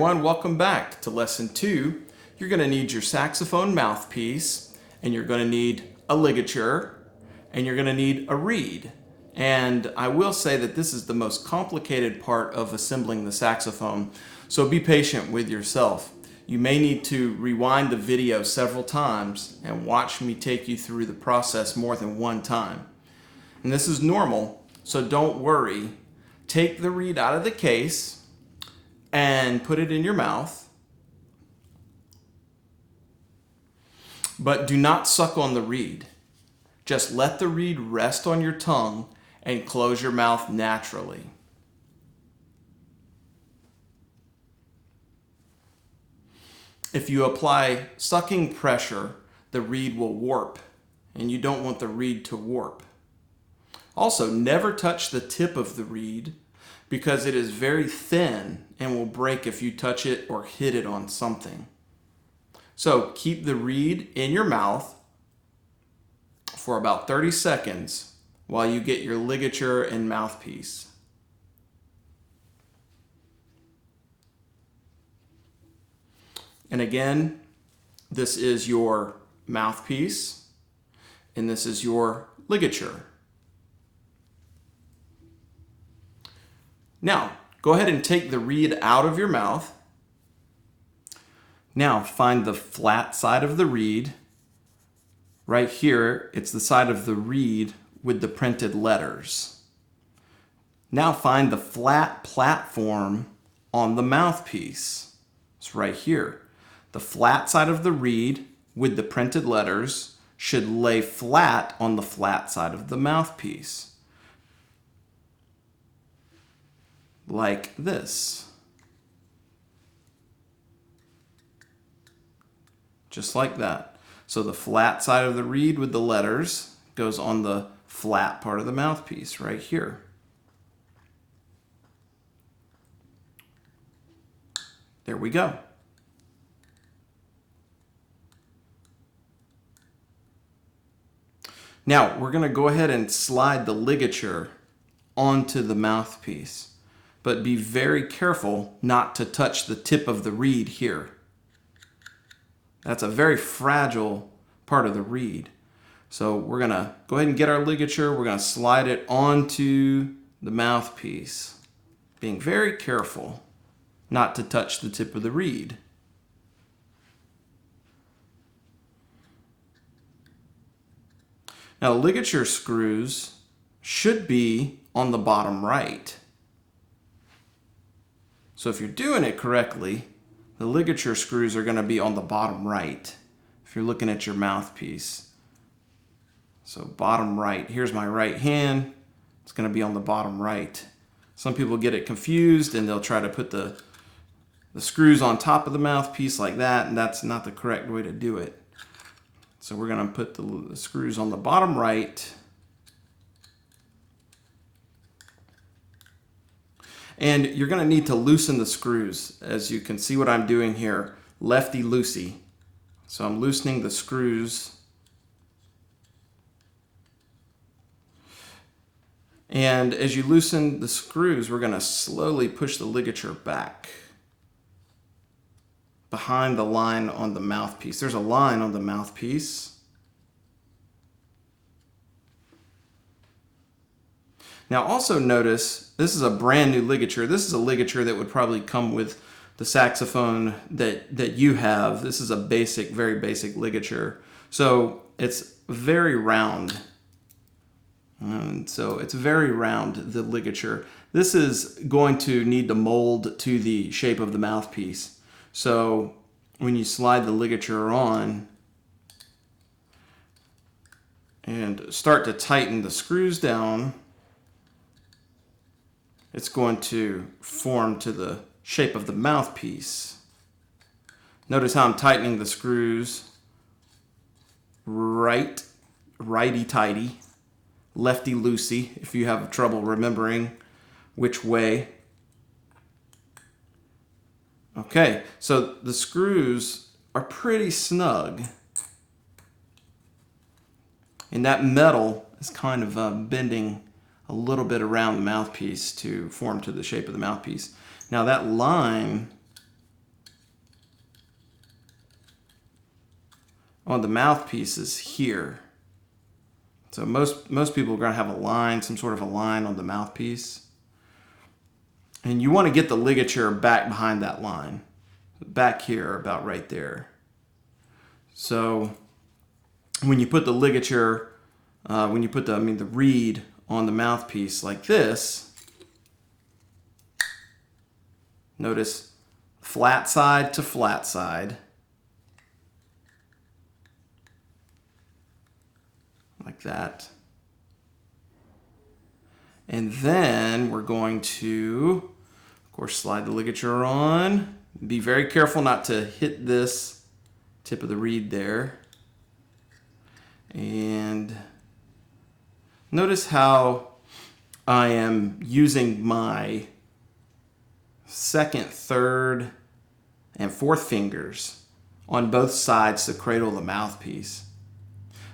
everyone, welcome back to lesson 2. You're going to need your saxophone mouthpiece, and you're going to need a ligature, and you're going to need a reed. And I will say that this is the most complicated part of assembling the saxophone, so be patient with yourself. You may need to rewind the video several times and watch me take you through the process more than one time. And this is normal, so don't worry. Take the reed out of the case and put it in your mouth, but do not suck on the reed. Just let the reed rest on your tongue and close your mouth naturally. If you apply sucking pressure, the reed will warp, and you don't want the reed to warp. Also, never touch the tip of the reed because it is very thin and will break if you touch it or hit it on something. So keep the reed in your mouth for about 30 seconds while you get your ligature and mouthpiece. And again, this is your mouthpiece and this is your ligature. Now, go ahead and take the reed out of your mouth. Now, find the flat side of the reed. Right here, it's the side of the reed with the printed letters. Now, find the flat platform on the mouthpiece. It's right here. The flat side of the reed with the printed letters should lay flat on the flat side of the mouthpiece. Like this. Just like that. So the flat side of the reed with the letters goes on the flat part of the mouthpiece right here. There we go. Now we're going to go ahead and slide the ligature onto the mouthpiece. But be very careful not to touch the tip of the reed here. That's a very fragile part of the reed. So we're going to go ahead and get our ligature. We're going to slide it onto the mouthpiece, being very careful not to touch the tip of the reed. Now, ligature screws should be on the bottom right. So if you're doing it correctly, the ligature screws are going to be on the bottom right if you're looking at your mouthpiece. So bottom right, here's my right hand, it's going to be on the bottom right. Some people get it confused and they'll try to put the screws on top of the mouthpiece like that, and that's not the correct way to do it. So we're going to put the screws on the bottom right. And you're going to need to loosen the screws. As you can see what I'm doing here, lefty-loosey. So I'm loosening the screws. And as you loosen the screws, we're going to slowly push the ligature back behind the line on the mouthpiece. There's a line on the mouthpiece. Now also notice, this is a brand new ligature. This is a ligature that would probably come with the saxophone that you have. This is a basic, very basic ligature. So it's very round. And so it's very round, the ligature. This is going to need to mold to the shape of the mouthpiece. So when you slide the ligature on and start to tighten the screws down, it's going to form to the shape of the mouthpiece. Notice how I'm tightening the screws. Righty-tighty, lefty-loosey, if you have trouble remembering which way. Okay, so the screws are pretty snug. And that metal is kind of bending a little bit around the mouthpiece to form to the shape of the mouthpiece. Now that line on the mouthpiece is here. So most people are going to have a line, some sort of a line on the mouthpiece. And you want to get the ligature back behind that line. Back here, about right there. So when you put the ligature, when you put the reed on the mouthpiece like this, notice flat side to flat side, like that. And then we're going to, of course, slide the ligature on. Be very careful not to hit this tip of the reed there. And notice how I am using my second, third, and fourth fingers on both sides to cradle the mouthpiece.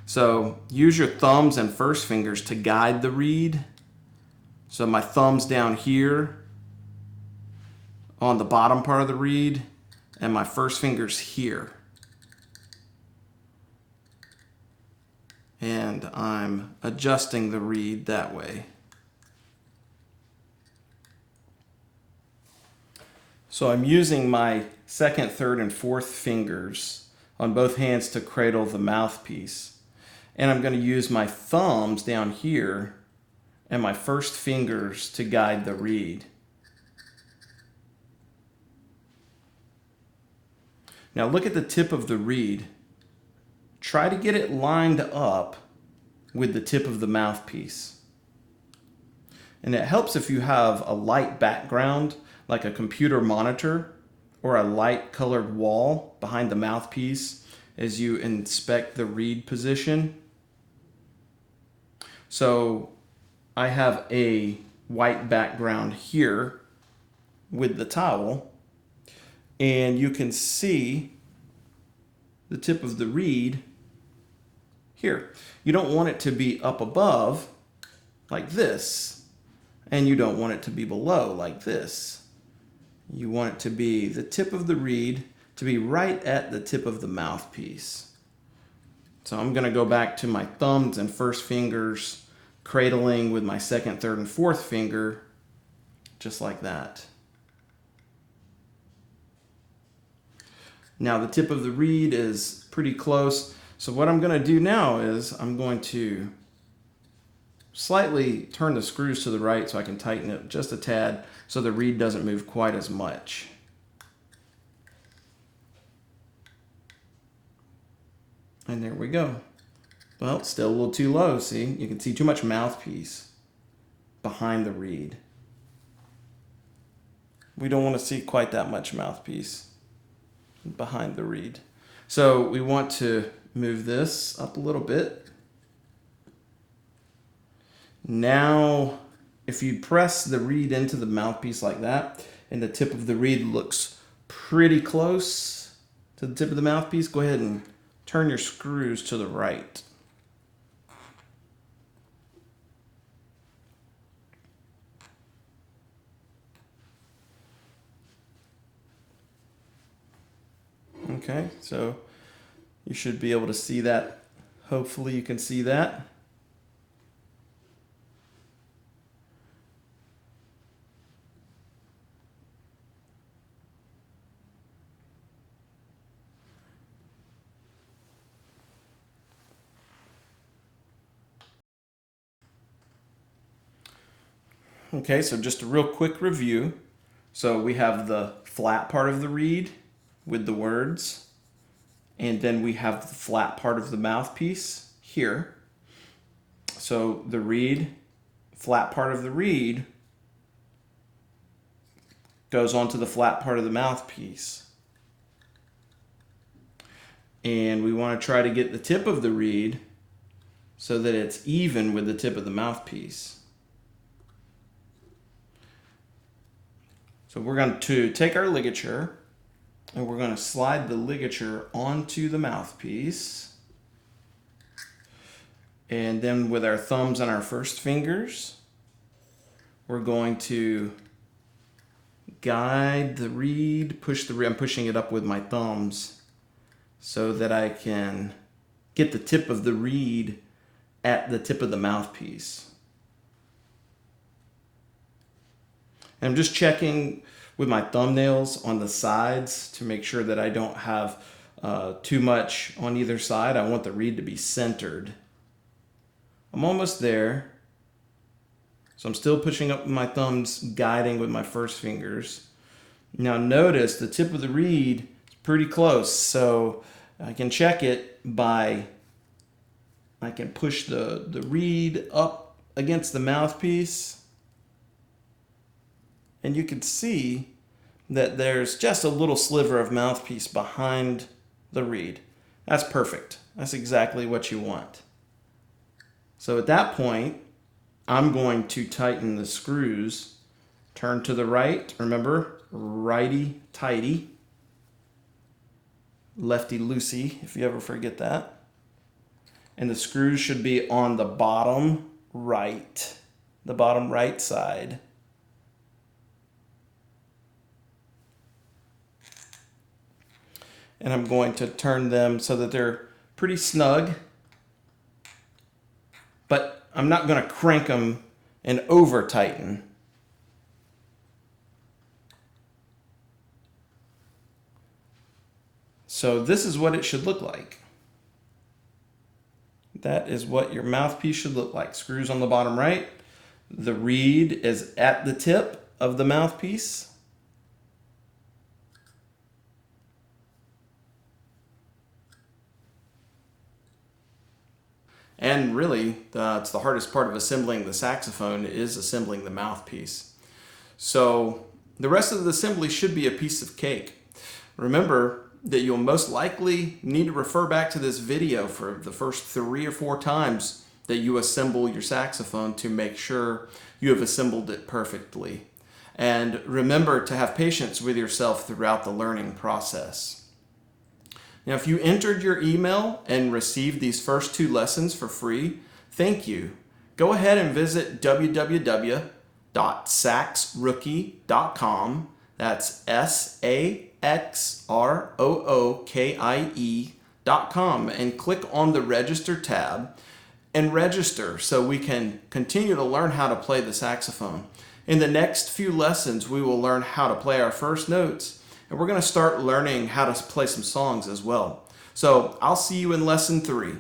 So use your thumbs and first fingers to guide the reed. So my thumb's down here on the bottom part of the reed, and my first finger's here. And I'm adjusting the reed that way. So I'm using my second, third, and fourth fingers on both hands to cradle the mouthpiece. And I'm going to use my thumbs down here and my first fingers to guide the reed. Now look at the tip of the reed. Try to get it lined up with the tip of the mouthpiece. And it helps if you have a light background, like a computer monitor, or a light colored wall behind the mouthpiece as you inspect the reed position. So I have a white background here with the towel, and you can see the tip of the reed here. You don't want it to be up above like this, and you don't want it to be below like this. You want it to be the tip of the reed to be right at the tip of the mouthpiece. So I'm going to go back to my thumbs and first fingers cradling with my second, third, and fourth finger, just like that. Now the tip of the reed is pretty close. So what I'm going to do now is I'm going to slightly turn the screws to the right so I can tighten it just a tad so the reed doesn't move quite as much. And there we go. Well, it's still a little too low, see? You can see too much mouthpiece behind the reed. We don't want to see quite that much mouthpiece behind the reed. So we want to move this up a little bit. Now, if you press the reed into the mouthpiece like that, and the tip of the reed looks pretty close to the tip of the mouthpiece, go ahead and turn your screws to the right. Okay, so you should be able to see that. Hopefully you can see that. Okay, so just a real quick review. So we have the flat part of the reed with the words, and then we have the flat part of the mouthpiece here. So the reed, flat part of the reed, goes onto the flat part of the mouthpiece. And we want to try to get the tip of the reed so that it's even with the tip of the mouthpiece. So we're going to take our ligature and we're going to slide the ligature onto the mouthpiece. And then with our thumbs and our first fingers, we're going to guide the reed, push the reed. I'm pushing it up with my thumbs so that I can get the tip of the reed at the tip of the mouthpiece. And I'm just checking with my thumbnails on the sides to make sure that I don't have too much on either side. I want the reed to be centered. I'm almost there. So I'm still pushing up with my thumbs, guiding with my first fingers. Now notice the tip of the reed is pretty close, so I can check it by, I can push the reed up against the mouthpiece, and you can see that there's just a little sliver of mouthpiece behind the reed. That's perfect. That's exactly what you want. So at that point, I'm going to tighten the screws. Turn to the right, remember, righty tighty, lefty loosey, if you ever forget that. And the screws should be on the bottom right side. And I'm going to turn them so that they're pretty snug, but I'm not going to crank them and over tighten. So this is what it should look like. That is what your mouthpiece should look like. Screws on the bottom right. The reed is at the tip of the mouthpiece. And really, it's the hardest part of assembling the saxophone is assembling the mouthpiece. So the rest of the assembly should be a piece of cake. Remember that you'll most likely need to refer back to this video for the first 3 or 4 times that you assemble your saxophone to make sure you have assembled it perfectly. And remember to have patience with yourself throughout the learning process. Now, if you entered your email and received these first 2 lessons for free, thank you. Go ahead and visit www.saxrookie.com. That's SAXROOKIE.com and click on the Register tab and register so we can continue to learn how to play the saxophone. In the next few lessons, we will learn how to play our first notes, and we're going to start learning how to play some songs as well. So I'll see you in lesson 3.